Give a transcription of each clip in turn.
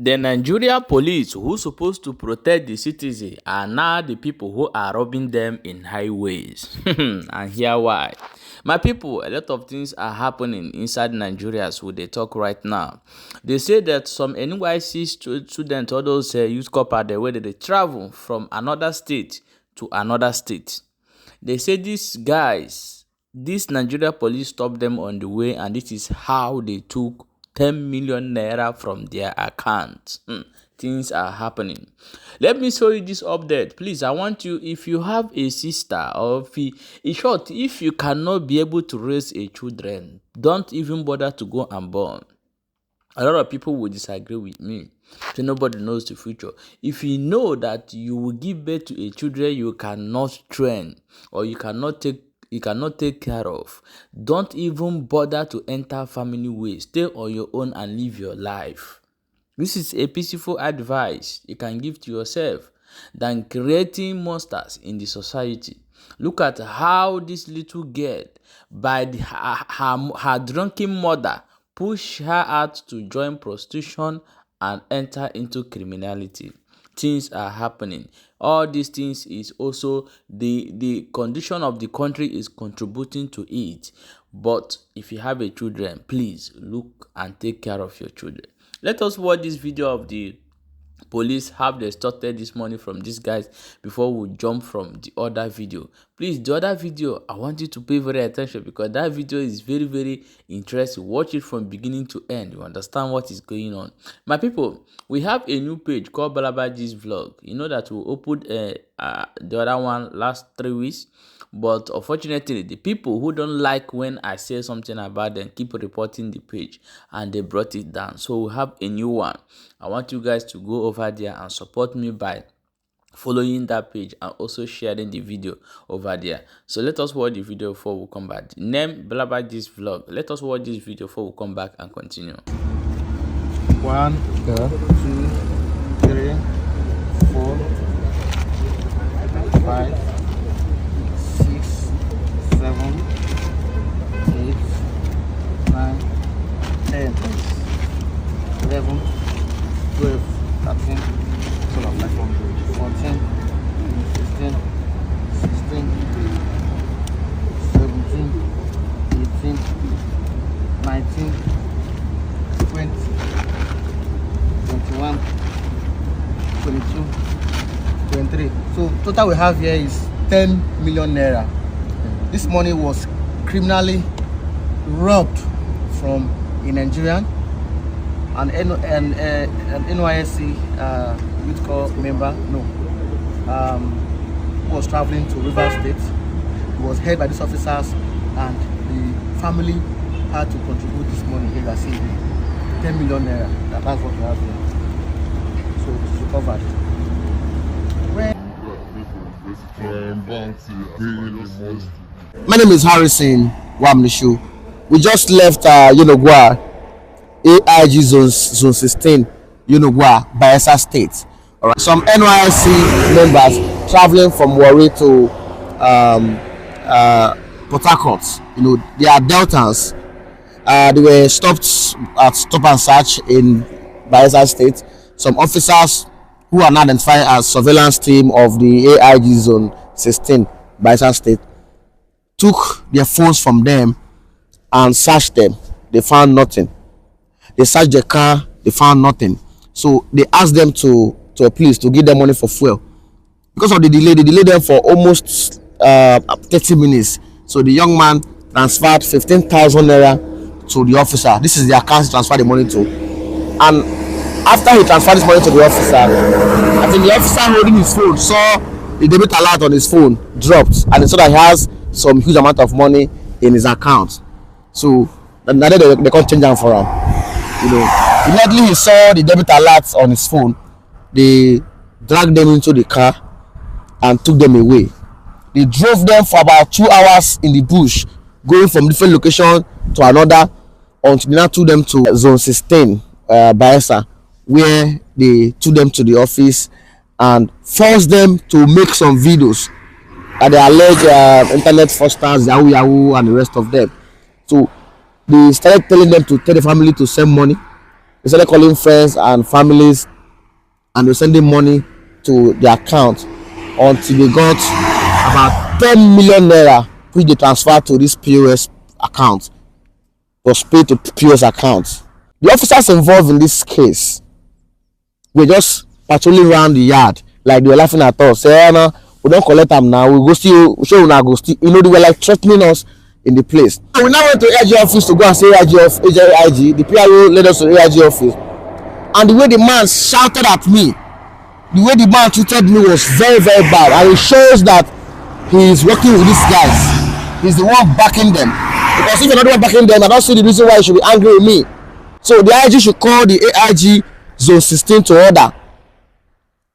The Nigeria police who supposed to protect the citizen are now the people who are robbing them in highways. And here why. My people, a lot of things are happening inside Nigeria, so they talk right now. They say that some NYC students, all those youth corps, the way that they travel from another state to another state. They say these guys, this Nigeria police stopped them on the way, and this is how they took 10 million naira from their account. Things are happening. Let me show you this update. Please, I want you, if you have a sister, or in short, if you cannot be able to raise a children, don't even bother to go and born. A lot of people will disagree with me. So nobody knows the future. If you know that you will give birth to a children you cannot train, or you cannot take care of, don't even bother to enter family way. Stay on your own and live your life. This is a peaceful advice you can give to yourself than creating monsters in the society. Look at how this little girl, by her drunken mother, pushed her out to join prostitution and enter into criminality. Things are happening. All these things is also the condition of the country is contributing to it. But if you have a children, please look and take care of your children. Let us watch this video of the police have they extorted this money from these guys before we jump from the other video. Please, the other video, I want you to pay very attention because that video is very interesting. Watch it from beginning to end. You understand what is going on. My people, we have a new page called Balabaji's Vlog. You know that we opened the other one last 3 weeks, but unfortunately the people who don't like when I say something about them keep reporting the page, and they brought it down. So we have a new one. I want you guys to go over there and support me by following that page and also sharing the video over there. So let us watch the video before we come back. Name Balabaji's Vlog. Let us watch this video before we come back and continue. 1, 2, 3, 4, 5, 6, 7, 8, 9, 10, 11, 12, 13, 14, 15, 16, 17, 18, 19, 20, 21, 22, 23. So total we have here is 10 million naira. This money was criminally robbed from a Nigerian, an NYSC youth corps member, who was traveling to River State. He was held by these officers, and the family had to contribute this money. Here you see 10 million naira. That's what we have here. So it's recovered. My name is Harrison Wamnishu. We just left Yonogwa, AIG zone 16, Yonogwa, Bayelsa State. All right. Some NYSC members traveling from Warri to Port Harcourt. They are Deltans. They were stopped at stop and search in Bayelsa State. Some officers who are now identified as surveillance team of the AIG zone 16, Bayelsa State, took their phones from them and searched them. They found nothing. They searched the car. They found nothing. So they asked them to a police to give them money for fuel. Because of the delay, they delayed them for almost 30 minutes. So the young man transferred 15,000 naira to the officer. This is the account he transferred the money to. And after he transferred this money to the officer, I think the officer holding his phone saw the debit alert on his phone dropped, and he saw that he has some huge amount of money in his account. So now they can't change them for him. Immediately he saw the debit alert on his phone, they dragged them into the car and took them away. They drove them for about 2 hours in the bush, going from different location to another, until they now took them to zone 16, Bayelsa, where they took them to the office and forced them to make some videos that they allege internet fraudsters, Yahoo, and the rest of them. So they started telling them to tell the family to send money, They started calling friends and families, and they were sending money to their account until they got about 10 million naira, which they transferred to this POS account, was paid to POS account. The officers involved in this case were just patrolling around the yard, like they were laughing at us. Say, no, we don't collect them now. We go still show una go still. You know, they were like threatening us in the place. So we now went to AIG office to go and say AIG. The PIO led us to AIG office, and the way the man shouted at me, the way the man treated me was very, very bad, and it shows that he is working with these guys. He's the one backing them. Because if you're not the one backing them, I don't see the reason why you should be angry with me. So the IG should call the AIG Zone 16 to order,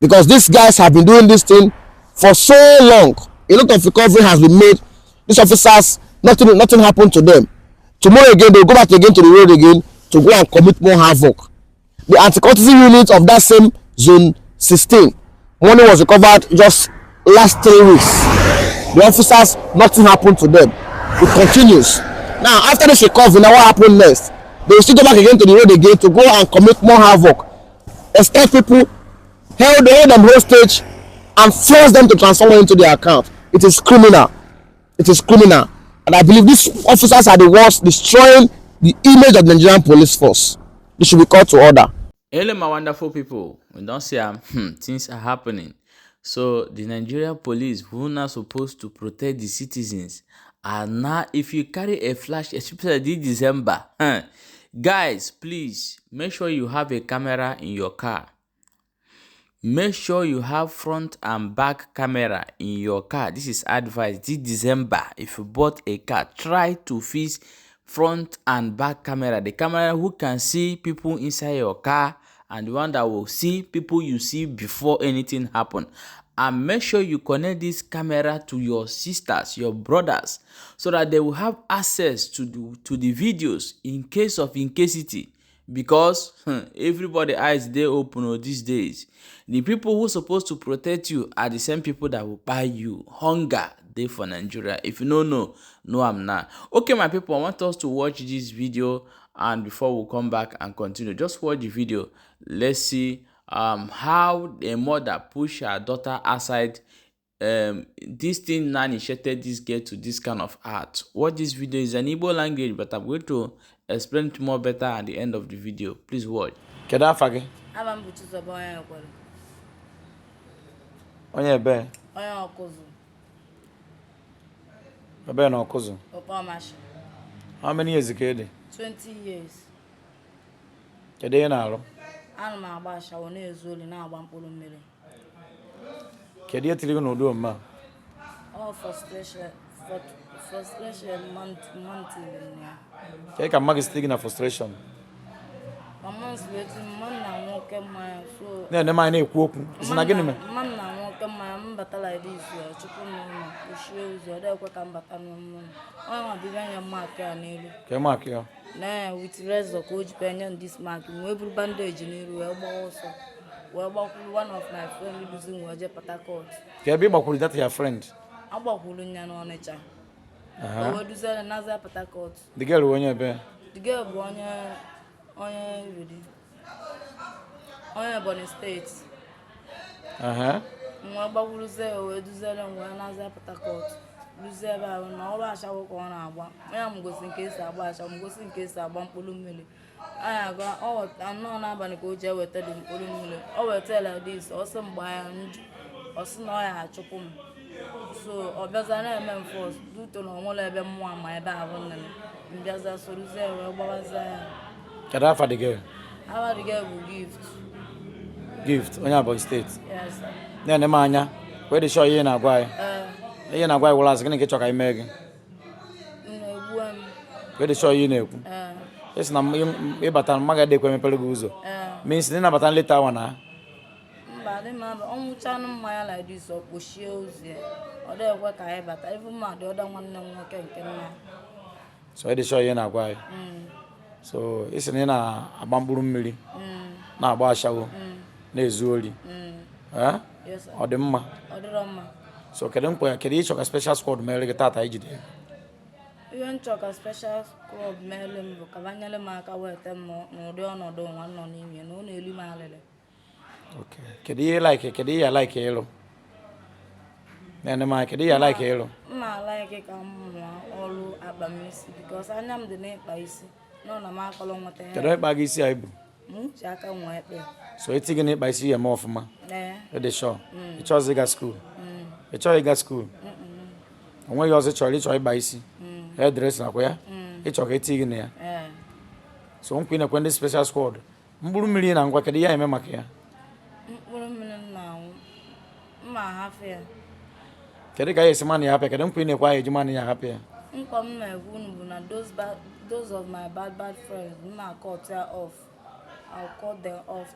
because these guys have been doing this thing for so long. A lot of recovery has been made. These officers, nothing happened to them. Tomorrow again, they'll go back again to the road again to go and commit more havoc. The anti-courtesy unit of that same Zone 16, money was recovered just last 3 weeks. The officers, nothing happened to them. It continues. Now, after this recovery, now what happened next? They will still go back again to the road again to go and commit more havoc. Extort people, hold them hostage, and force them to transfer money into their account. It is criminal. It is criminal. And I believe these officers are the ones destroying the image of the Nigerian police force. They should be called to order. Hello, my wonderful people. We don't say things are happening. So the Nigerian police, who are not supposed to protect the citizens, are now, if you carry a flash, especially this December, guys, please make sure you have a camera in your car. Make sure you have front and back camera in your car. This is advice. This December, if you bought a car, try to fix front and back camera. The camera who can see people inside your car, and the one that will see people you see before anything happen. And make sure you connect this camera to your sisters, your brothers, so that they will have access to the videos in case of incasity. Because everybody eyes they open these days. The people who supposed to protect you are the same people that will buy you. Hunger day for Nigeria. If you don't know, no, I'm not. Okay, my people, I want us to watch this video, and before we come back and continue, just watch the video. Let's see how a mother push her daughter aside. This thing now initiated this girl to this kind of art. What this video is an Igbo language, but I'm going to explain it more better at the end of the video. Please watch. Kedafage? Onye ebe? Onye Okuzu. Ebe na Okuzu? Opomashi. How many years ka ede? 20 years. Kedu ihe na-alụ? Ana m agba ashawo na-ezu oli na-agba mkpụrụ mmiri. Kedu ihe tiri gị n'ụdị omume a? Frustration month ya. Kedu ka mma gị site gị na frustration? Mama sweeti mama na nwoke mmanya so. Na-ene m anyị na-ekwu okwu. Isi na gịnị me? Mama na nwoke mmanya mbata like this ya chukwu n'ụlọ oshie ụzọ ọ dịkwa ka mbata n'ụlọ. Onye nwa bịa nye mark ya n'elu. Ke mark ya? Na with razor ka o ji penye this mark wee buru bandage n'iru wee gbaa ọsọ. Wee gbakwuru one of my friend losing wee je Port Harcourt. Ka ebe ị gbakwuru that your friend? Agbakwuru nya n'Ọnịcha. Wee duzere naza Port Harcourt. The girl onye ebe? The girl bụ onye Ebonyi State. Nwa gbakwuru ze wee duzere wee naza Port Harcourt. Duze ebe ahụ na ọrụ ashawo ka ọ na-agba. Onye m gosi nke esi agba ashawo, m gosi nke esi agba mkpụrụ mmiri. Anyị aga anọ n'abalị ka o ji eweta dị mkpụrụ mmiri. O weta like this, ọ sị mgba ya njụ. Ọ sị na ọ ya achụpụ m. So ọ bịaza na-eme m force duto na onwere ebe mmụọ ma ebe ahụ nnene. M bịaza sorozie wee gbawaza ya. Kedu afa the girl? Afa the girl bụ Gift. Gift, onye Ebonyi State. Yes sir. Na-ene m anya, wee dị sure ihe na-agwa anyị. Ihe na-agwa anyị wụrụ azụ, gịnị ka ị chọ ka anyị mee gị? Na-egbu m. Wee dị sure ihe na-ekwu. Esi na ịbata mma ga dekwe mepere gị ụzọ. Means na ịnabata nleta awa na. Mba dị mma ọ nwụchanụ mmanya like this ọ kpochie ụzọ ya. Ọ dịkwa ka anyị bata. Ifu mma dị ọda nwanne m nwoke nke nna. So ị dị sure ihe na-agwa anyị. So isi na ị na-agba mkpụrụ mmiri. Na-agba ashawo. Na-ezu ori. Ọ dị mma. Ọ dịrọ mma. So kedu ịchọ ka special squad mere gị tata ijide? Even chọka special club mere m bụ ka banyere m aka weta m n'ụdị ọnọdụ nwa nọ n'ime na ọ na-elu m alịlị. Okay. Kedu ihe like ịlụ? Kedu ihe like ịlụ? Mma like ka m mụọ ọrụ akpamisi because anya m dị n'ịkpa isi nọ na m akọlọ nweta ya. Kedu ịkpa gị isi a ibu? M ji aka nwee ekpe. So eti gị n'ịkpa isi ya ma ọfụma? Dị sure. Ị chọrọ ịga school? Ị chọrọ ịga school? Onweghị ọzọ ịchọrọ ịkpa isi? Hairdress nakwa ya? Ịchọ ka eti gị na ya? So nkwa ị na-ekwe ndị special squad. Mkpụrụ mmiri na ngwa kedu ihe eme maka ya? Mkpụrụ mmiri na-anwụ. Mma ahafụ ya. Kedu ka ya esi mmanụ ya hapụ ya? Kedu nkwa ị na-ekwe eji mmanụ ya hapụ ya? Nkwa m na-ekwu unu bụ na those of my bad friends, m na-cut ya off. I'll cut them off.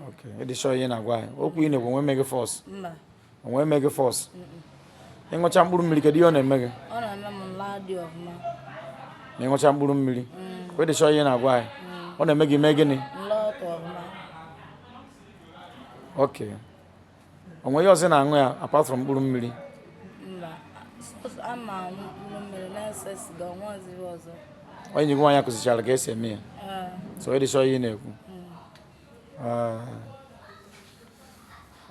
Okay. Ịdị sure ihe na-agwa ya. Okwu ị na-ekwu onwe megị force. Mba. Onwe megị force. Ịṅụcha mkpụrụ mmiri kedu ihe ọ na-eme gị? Ọ na-eme m nla dị ọfụma. Na ịṅụcha mkpụrụ mmiri. Ịdị sure ihe na-agwa ya. Ọ na-eme gị mee gịnị? Nla ọtọ ọfụma. Okay. Onwe ihe ọzọ na-aṅụ ya apart from mkpụrụ mmiri? Mba. Ama aṅụ mkpụrụ mmiri na-ese siga ọnwaziri ọzọ. Onye nyegwu nwaanyị akụzichara ka esi eme ya. So ịdị sure ihe na-ekwu.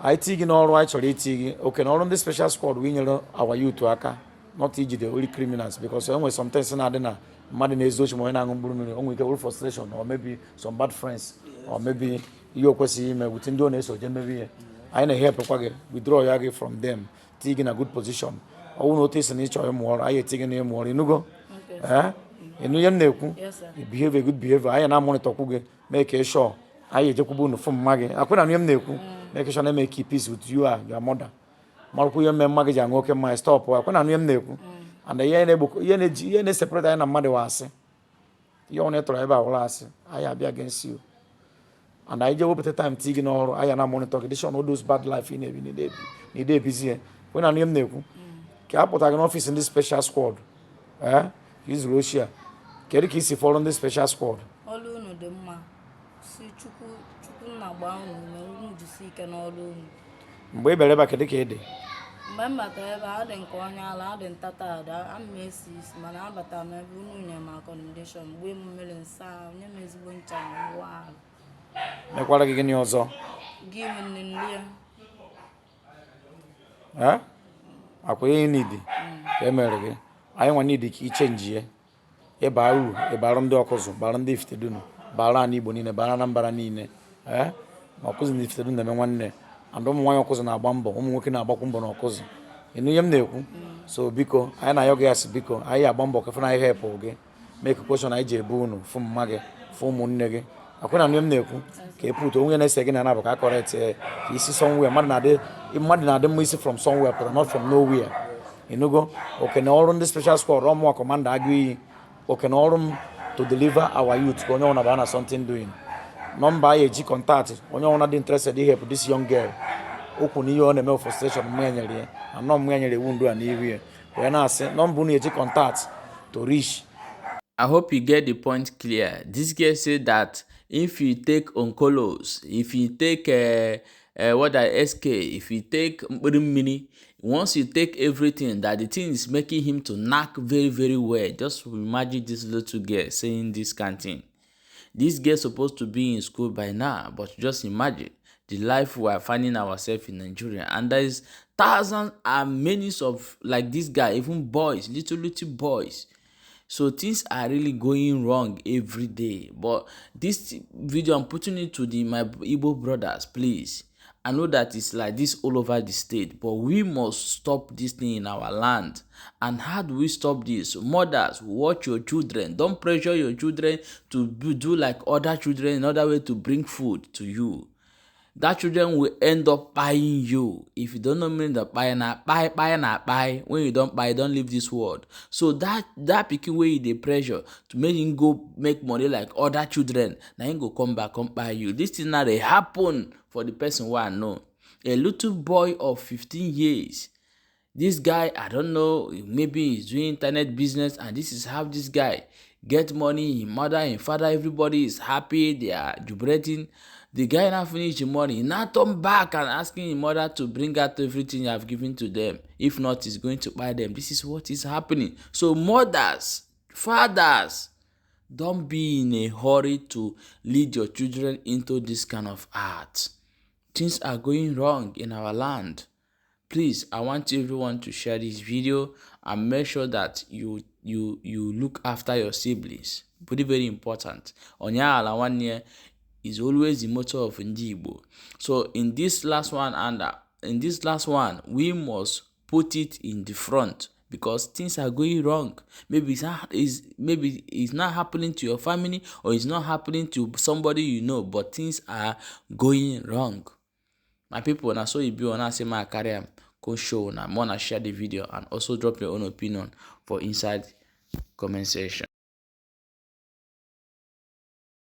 Anyị tii gị n'ọrụ anyị chọrọ iti gị oke na ọrụ ndị special squad wee nyere our youth aka not ijide only criminals because enwere sometimes na-adị na mmadụ na-ezu ochi ma onye na-aṅụ mkpụrụ mmiri o nwere ike were frustration or maybe some bad friends or maybe ihe o kwesịghị ime wute ndị ọ na-eso je mebe ihe anyị na-ehepụkwa gị withdraw ya gị from them tii gị na good position ọ bụrụ na otu isi na ịchọ ịmụ ọrụ anyị eti gị na ịmụ ọrụ ịnụgo ịnụ ihe m na-ekwu behave a good behavior anyị na-amonitorkwu gị mee ka ị sure anyị ejekwubu unu fụ mma gị akwụ na ihe m na-ekwu make sure na eme keep peace with you and your mother marụkwu ihe mme mma gị ji aṅụ oke mmanya stop akwụ na ihe m na-ekwu and ihe na-eseparate anyị na mmadụ wa asị ihe ọ na-etọrọ ebe a wụrụ asị anyị abịa against you and anyị je wepụta time tii gị n'ọrụ anyị na monitor gị all those bad life ị na-ebi na ide ebizi ya akwụ na ihe m na-ekwu ka a pụta gị n'ọfịs ndị special squad ka izuru ochie kedu ka isi fọrọ ndị special squad? Ọrụ unu dị mma si chukwu na-agba unu na unu jisi ike n'ọrụ unu. Mgbe ị bịara ebe a kedu ka ị dị? Mgbe m batara ebe a dị nke onye ala adị ntata ada ama esi isi mana abatara m ebe unu nye m accommodation mgbe m mere nsa onye m ezigbo ncha na ngwa ahụ. Mekwara gị gịnị ọzọ? Gị nne nri ya akwa ihe nidi ka e mere gị anyị nwa nidi ka ichenji ya ịba uru ịbara ndị ọkụzụ bara ndị ifitedunu bara ana Igbo niile bara Anambra niile ma ọkụzụ ndị ifitedunu na-eme nwanne and ụmụ nwaanyị ọkụzụ na-agba mbọ ụmụ nwoke na-agbakwu mbọ n'ọkụzụ ịnụ ihe m na-ekwu so biko anyị na-ayọ gị asị biko anyị agba mbọ kefe na anyị hepụ gị mee ka kweshọn anyị ji ebu unu fụ mma gị fụ ụmụnne gị akwụ na ihe m na-ekwu ka e pụta onye na-ese gị na anabụ ka akọrekt ka isi somewhere mmadụ na-adị mma isi from somewhere pụta not from nowhere ịnụgo oke na ọrụ ndị special squad ọmụwa kọmanda agụ iyi oke na ọrụ m to deliver our youth ka onye ọbụla baa na something doing nọmba anyị eji kọntaktị onye ọbụla dị interested ihepụ this young girl okwu na ihe ọ na-eme frustration mma ya nyere ya anọ mma ya nyere ewu ndu a n'ihu ya wee na-asị nọmba unu eji kọntaktị to reach. I hope you get the point clear. This girl said that if you take oncolos, if you take SK, if you take mini, once you take everything, that the thing is making him to knack very, very well. Just imagine this little girl saying this kind of thing. This girl supposed to be in school by now, but just imagine the life we are finding ourselves in Nigeria. And there is thousands and many of like this guy, even boys, little boys. So things are really going wrong every day. But this video, I'm putting it to my Igbo brothers, please. I know that it's like this all over the state, but we must stop this thing in our land. And how do we stop this? Mothers, watch your children. Don't pressure your children to do like other children in order way to bring food to you. That children will end up buying you. If you don't know mean that buy, when you don't buy, don't leave this world. So that picking way the pressure to make him go make money like other children. Now him go come back, come buy you. This thing now they happen for the person who I know. A little boy of 15 years. This guy, I don't know, maybe he's doing internet business, and this is how this guy get money. His mother and father, everybody is happy. They are jubilating. The guy now finish the money, he now turn back and asking his mother to bring out everything you have given to them. If not, he's going to buy them. This is what is happening. So mothers, fathers, don't be in a hurry to lead your children into this kind of art. Things are going wrong in our land. Please, I want everyone to share this video and make sure that you look after your siblings. Very, very important. Onya ala one year is always the motto of Ndi Igbo. So in this last one, we must put it in the front because things are going wrong. Maybe it's not happening to your family or it's not happening to somebody you know, but things are going wrong. My people, na so it be on say my career go show na more na share the video and also drop your own opinion for inside comment section.